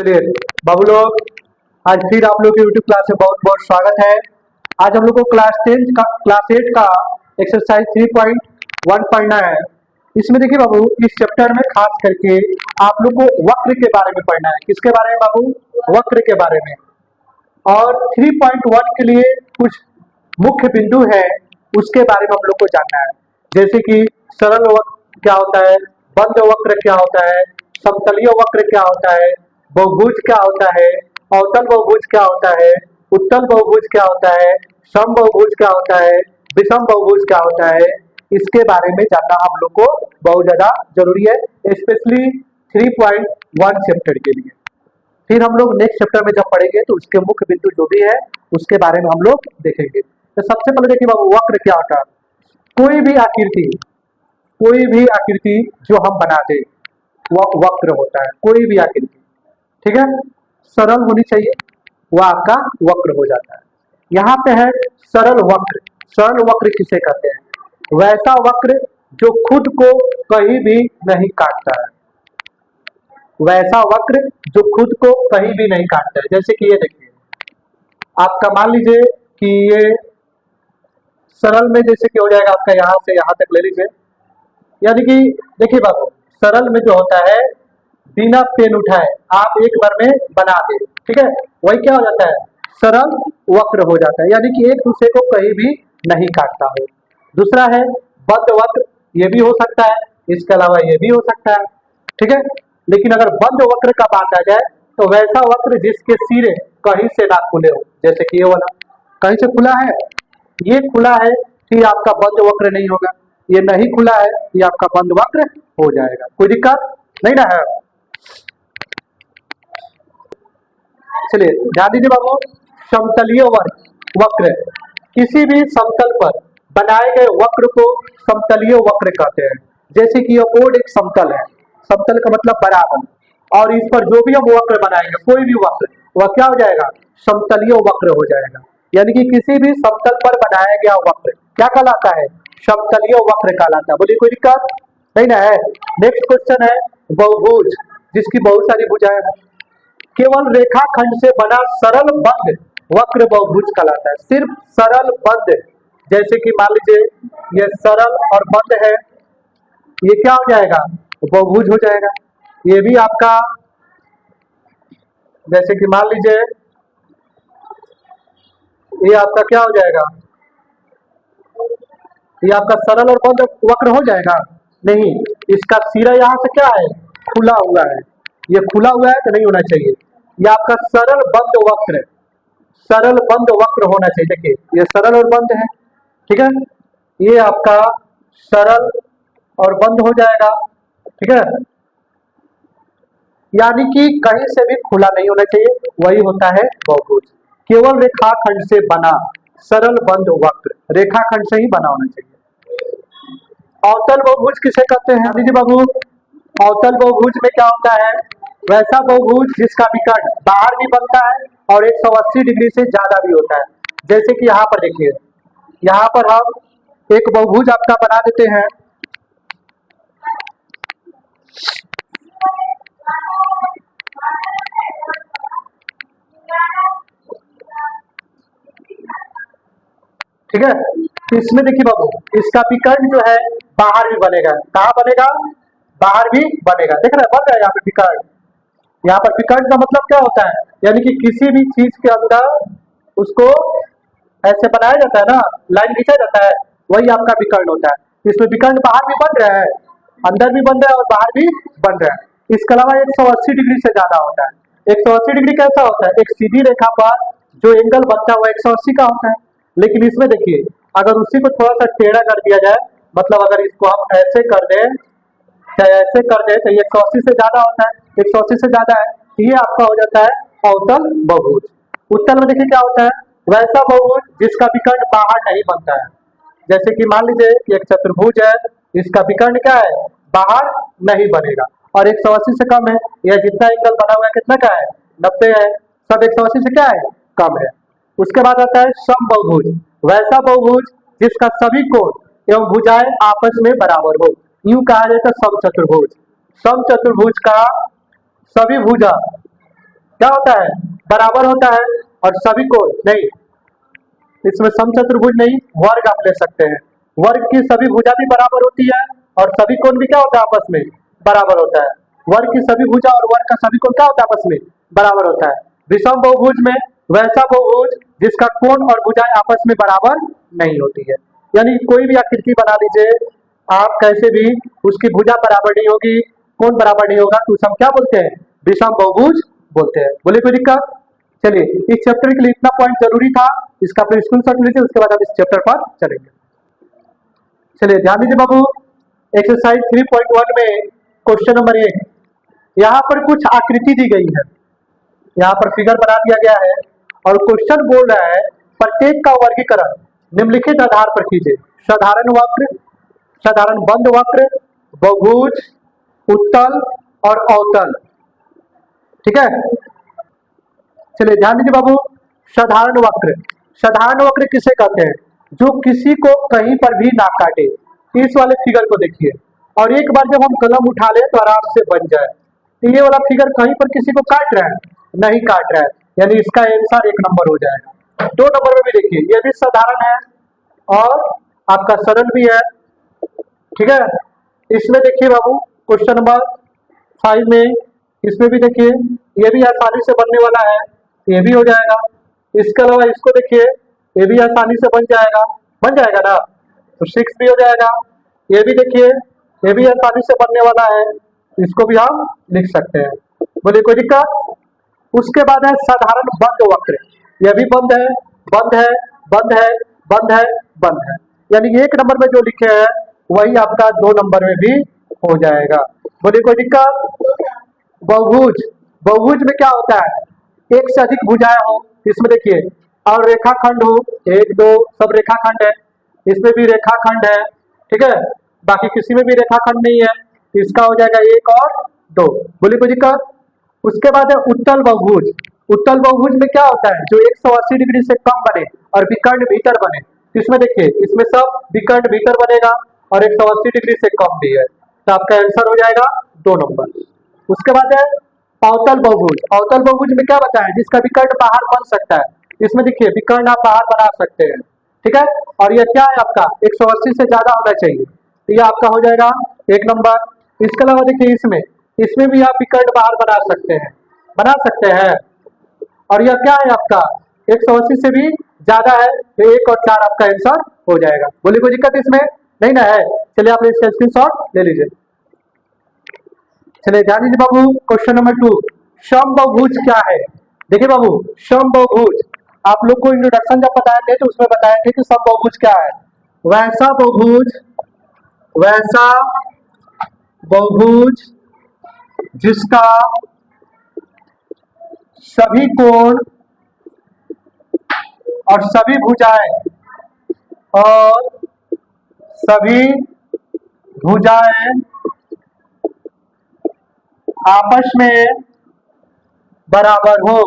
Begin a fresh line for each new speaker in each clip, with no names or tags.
चलिए बाबू लोग, आज फिर आप लोग के यूट्यूब क्लास में बहुत बहुत स्वागत है। आज हम लोग को क्लास 8 का एक्सरसाइज 3.1 पढ़ना है। इसमें देखिए बाबू, इस चैप्टर में खास करके आप लोग को वक्र के बारे में पढ़ना है। किसके बारे में बाबू? वक्र के बारे में। और 3.1 के लिए कुछ मुख्य बिंदु है, उसके बारे में हम लोग को जानना है। जैसे कि सरल वक्र क्या होता है, बंद वक्र क्या होता है, समतलीय वक्र क्या होता है, बहुभुज क्या होता है, अवतल बहुभुज क्या होता है, उत्तल बहुभुज क्या होता है, सम बहुभुज क्या होता है, विषम बहुभुज क्या होता है। इसके बारे में जानना हम लोग को बहुत ज्यादा जरूरी है, स्पेशली 3.1 चैप्टर के लिए। फिर हम लोग नेक्स्ट चैप्टर में जब पढ़ेंगे तो उसके मुख्य बिंदु जो भी है उसके बारे में हम लोग देखेंगे। तो सबसे पहले देखिए बाबू, वक्र क्या होता है। कोई भी आकृति जो हम बनाते वह वक्र होता है। कोई भी आकृति, ठीक है, सरल होनी चाहिए, वह आपका वक्र हो जाता है। यहाँ पे है सरल वक्र। सरल वक्र किसे कहते हैं? वैसा वक्र जो खुद को कहीं भी नहीं काटता है। वैसा वक्र जो खुद को कहीं भी नहीं काटता है। जैसे कि ये देखिए, आपका मान लीजिए कि ये सरल में जैसे कि हो जाएगा आपका यहाँ से यहाँ तक ले लीजिए। यानी कि देखिए बाबू, सरल में जो होता है बिना पेन उठाए आप एक बार में बना दे, ठीक है, वही क्या हो जाता है? सरल वक्र हो जाता है। यानी कि एक दूसरे को कहीं भी नहीं काटता हो। दूसरा है बद्ध वक्र। ये भी हो सकता है, इसके अलावा ये भी हो सकता है, ठीक है। लेकिन अगर बंद वक्र का बात आ जाए तो वैसा वक्र जिसके सिरे कहीं से ना खुले हो। जैसे कि ये वाला कहीं से खुला है, ये खुला है, फिर आपका बंद वक्र नहीं होगा। ये नहीं खुला है, ये आपका बंद वक्र हो जाएगा। कोई दिक्कत नहीं ना है। चलिए ध्यान दीजिए बाबू, समतलीय वक्र, किसी भी समतल पर बनाए गए वक्र को समतलीय वक्र कहते हैं। जैसे कि यह बोर्ड एक समतल है, समतल का मतलब बराबर, और इस पर जो भी हम वक्र बनाएंगे, कोई भी वक्र, वह क्या हो जाएगा? समतलीय वक्र हो जाएगा। यानी कि किसी भी समतल पर बनाया गया वक्र क्या कहलाता है? समतलीय वक्र कहलाता है। बोलिए कोई दिक्कत नहीं ना है। नेक्स्ट क्वेश्चन है बहुभुज, जिसकी बहुत सारी भुजाएं हैं। केवल रेखाखंड से बना सरल बंद वक्र बहुभुज कहलाता है। सिर्फ सरल बंद, जैसे कि मान लीजिए ये सरल और बंद है, ये क्या हो जाएगा? बहुभुज हो जाएगा। ये भी आपका, जैसे कि मान लीजिए ये आपका क्या हो जाएगा? ये आपका सरल और बंद वक्र हो जाएगा? नहीं, इसका सिरा यहाँ से क्या है? खुला हुआ है। ये खुला हुआ है तो नहीं होना चाहिए। ये आपका सरल बंद वक्र, सरल बंद वक्र होना चाहिए। देखिए ये सरल और बंद है, ठीक है, ये आपका सरल और बंद हो जाएगा, ठीक है। यानी कि कहीं से भी खुला नहीं होना चाहिए, वही होता है बहुभुज। केवल रेखाखंड से बना सरल बंद वक्र, रेखाखंड से ही बना होना चाहिए। अवतल बहुभुज किसे कहते हैं? दीजिए बाबू, अवतल बहुभुज में क्या होता है? वैसा बहुभुज जिसका विकर्ण बाहर भी बनता है और 180 डिग्री से ज्यादा भी होता है। जैसे कि यहाँ पर देखिए, यहाँ पर हम एक बहुभुज आपका बना देते हैं। ठीक है, तो इसमें देखिए बाबू, इसका विकर्ण जो है बाहर भी बनेगा। कहाँ बनेगा? बाहर भी बनेगा। देख रहे हैं, बन रहा है यहाँ पे विकर्ण। यहाँ पर विकर्ण का मतलब क्या होता है? यानी कि किसी भी चीज के अंदर उसको ऐसे बनाया जाता है ना, लाइन खींचा जाता है, वही आपका विकर्ण होता है। इसमें विकर्ण बाहर भी बन रहा है, अंदर भी बन रहा है और बाहर भी बन रहा है। इसके अलावा 180 डिग्री से ज्यादा होता है। 180 डिग्री कैसा होता है? एक सीधी रेखा पर जो एंगल बनता है वो 180 का होता है। लेकिन इसमें देखिए, अगर उसी को थोड़ा सा टेढ़ा कर दिया जाए, मतलब अगर इसको हम ऐसे कर दें, चाहे ऐसे कर दें, तो ये 180 से ज्यादा होता है, 180 से ज्यादा है, ये आपका हो जाता है अवतल बहुभुज। उत्तल में देखिए क्या होता है? वैसा बहुभुज जिसका विकर्ण बाहर नहीं बनता है। जैसे कि मान लीजिए कि एक चतुर्भुज है, इसका विकर्ण क्या है? बाहर नहीं बनेगा और 180 से कम है। यह जितना एंगल बना हुआ है कितना का है? 90 है। सब 180 से क्या है? कम है। उसके बाद आता है सम बहुभुज, वैसा बहुभुज जिसका सभी कोण एवं भुजाएं आपस में बराबर हो, यूं कहा जाता है सम चतुर्भुज। सम चतुर्भुज का सभी भुजा क्या होता है, बराबर होता है। और सभी कोण नहीं, इसमें समचतुर्भुज नहीं, वर्ग आप ले सकते हैं। वर्ग की सभी भुजा भी बराबर होती है और सभी कोण भी क्या होता है, आपस में बराबर होता है। वर्ग की सभी भुजा और वर्ग का सभी कोण क्या होता है, आपस में बराबर होता है। विषम बहुभुज में वैसा बहुभुज जिसका कोण और भुजाएं आपस में बराबर नहीं होती है। यानी कोई भी आकृति बना लीजिए आप, कैसे भी उसकी भुजा बराबर नहीं होगी, कोण बराबर नहीं होगा, तो हम क्या बोलते हैं, विषम बहुभुज बोलते हैं। बोले कोई दिक्कत? चलिए, इस चैप्टर के लिए इतना पॉइंट जरूरी था, इसका फिर स्क्रीनशॉट लीजिए, उसके बाद हम इस चैप्टर पर चलेंगे। चलिए ध्यान दीजिए बाबू, एक्सरसाइज 3.1 में क्वेश्चन नंबर 1, यहाँ पर कुछ आकृति दी गई है, यहाँ पर फिगर बना दिया गया है और क्वेश्चन बोल रहा है प्रत्येक का वर्गीकरण निम्नलिखित आधार पर कीजिए। साधारण वक्र, साधारण बंद वक्र, बहुभुज, उत्तल और अवतल। ठीक है, चलिए ध्यान दीजिए बाबू, साधारण वक्र, साधारण वक्र किसे कहते हैं, जो किसी को कहीं पर भी ना काटे। इस वाले फिगर को देखिए और एक बार जब हम कलम उठा ले तो आराम से बन जाए। तो ये वाला फिगर कहीं पर किसी को काट रहा है, नहीं काट रहा है, यानी इसका आंसर 1 नंबर हो जाएगा। 2 नंबर में भी देखिए, ये भी साधारण है और आपका सरल भी है। ठीक है, इसमें देखिए बाबू क्वेश्चन नंबर 5 में, इसमें भी देखिए ये भी आसानी से बनने वाला है, ये भी हो जाएगा। इसके अलावा इसको देखिए, ये भी आसानी से बन जाएगा ना, तो 6 भी हो जाएगा। ये भी देखिए, ये भी आसानी से बनने वाला है, इसको भी हम लिख सकते हैं। बोलिए कोई दिक्कत? उसके बाद है साधारण बंद वक्र, यह भी बंद है, बंद है, बंद है, बंद है, बंद है, यानी 1 नंबर में जो लिखे हैं वही आपका 2 नंबर में भी हो जाएगा। बोलिए कोई दिक्कत? बहुभुज, बहुभुज में क्या होता है, एक से अधिक भुजाएं हो, इसमें देखिए, और रेखाखंड हो, 1 2 सब रेखाखंड है, इसमें भी रेखाखंड है। ठीक है, बाकी किसी में भी रेखाखंड नहीं है, इसका हो जाएगा 1 और 2। बोलिए कोई दिक्कत? उसके बाद है उत्तल बहुभुज, उत्तल बहुभुज में क्या होता है, जो 180 डिग्री से कम बने और विकर्ण भीतर बने। इसमें देखिए, इसमें सब विकर्ण भीतर बनेगा और 180 डिग्री से कम भी है, तो आपका आंसर हो जाएगा 2 नंबर। उसके बाद है अवतल बहुभुज, अवतल बहुभुज में क्या बताया, जिसका विकर्ण बाहर बन सकता है। इसमें देखिए विकर्ण आप बाहर बना सकते हैं। ठीक है, और यह क्या है आपका 180 से ज्यादा होना चाहिए, तो यह आपका हो जाएगा 1 नंबर। इसके अलावा देखिए इसमें भी आप विकर्ण बाहर बना सकते हैं, और यह क्या है आपका 180 से भी ज्यादा है, तो 1 और 4 आपका आंसर हो जाएगा। बोलिए कोई दिक्कत इसमें नहीं ना है? चलिए आप इसका स्क्रीनशॉट ले लीजिए। चलिए ध्यान दीजिए बाबू, क्वेश्चन नंबर 2, समबाहुभुज क्या है। देखिए बाबू, समबाहुभुज आप लोग को इंट्रोडक्शन जब बताए थे तो उसमें बताए थे कि समबाहुभुज क्या है। वैसा बहुभुज जिसका सभी कोण और सभी भुजाएं आपस में बराबर हो,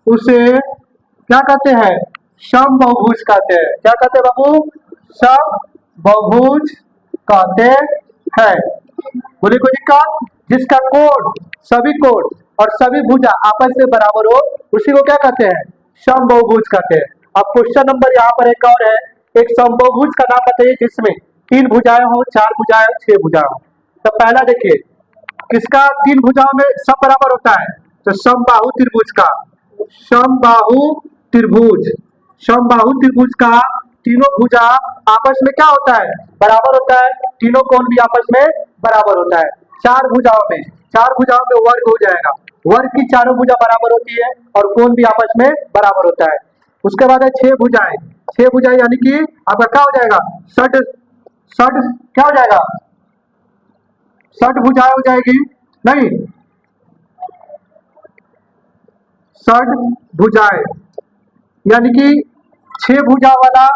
उसे क्या कहते हैं, समबाहुभुज कहते हैं। क्या कहते हैं बाबू? समबाहुभुज कहते हैं। बोलिए कोई दिक्कत? जिसका कोण, सभी कोण और सभी भुजा आपस में बराबर हो, उसी को क्या कहते हैं, समबाहुभुज कहते हैं। अब क्वेश्चन नंबर यहाँ पर एक और है, एक समबाहुभुज का नाम बताइए जिसमें 3 भुजाएं हो, 4 भुजाएं, 6 भुजाएं हो। तो पहला देखिए, किसका 3 भुजाओं में सब बराबर होता है, तो समबाहु त्रिभुज का, समबाहु त्रिभुज का तीनों भुजा आपस में क्या होता है, बराबर होता है, तीनों कोण भी आपस में बराबर होता है। 4 भुजाओं में वर्ग हो जाएगा, वर्ग की चारों भुजा बराबर होती है और कोण भी आपस में बराबर होता है। उसके बाद है 6 भुजाएं, यानी कि आपका क्या हो जाएगा, षट क्या हो जाएगा, 60 भुजाएं हो जाएगी, नहीं 60 भुजाएं, यानी कि 6 भुजा वाला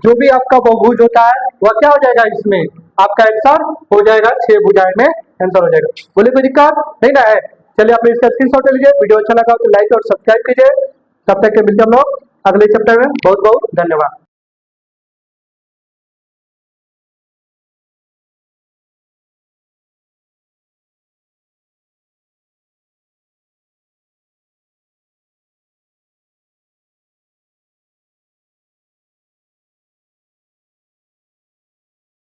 जो भी आपका बहुभुज होता है वह क्या हो जाएगा, इसमें आपका आंसर हो जाएगा 6 भुजाएं में आंसर हो जाएगा। बोले कोई दिक्कत नहीं ना है? चलिए आपने इसका स्क्रीनशॉट ले लीजिए, वीडियो अच्छा लगा तो लाइक और सब्सक्राइब कीजिए। तब तक के मिलते हैं हम लोग अगले चैप्टर में। बहुत बहुत धन्यवाद।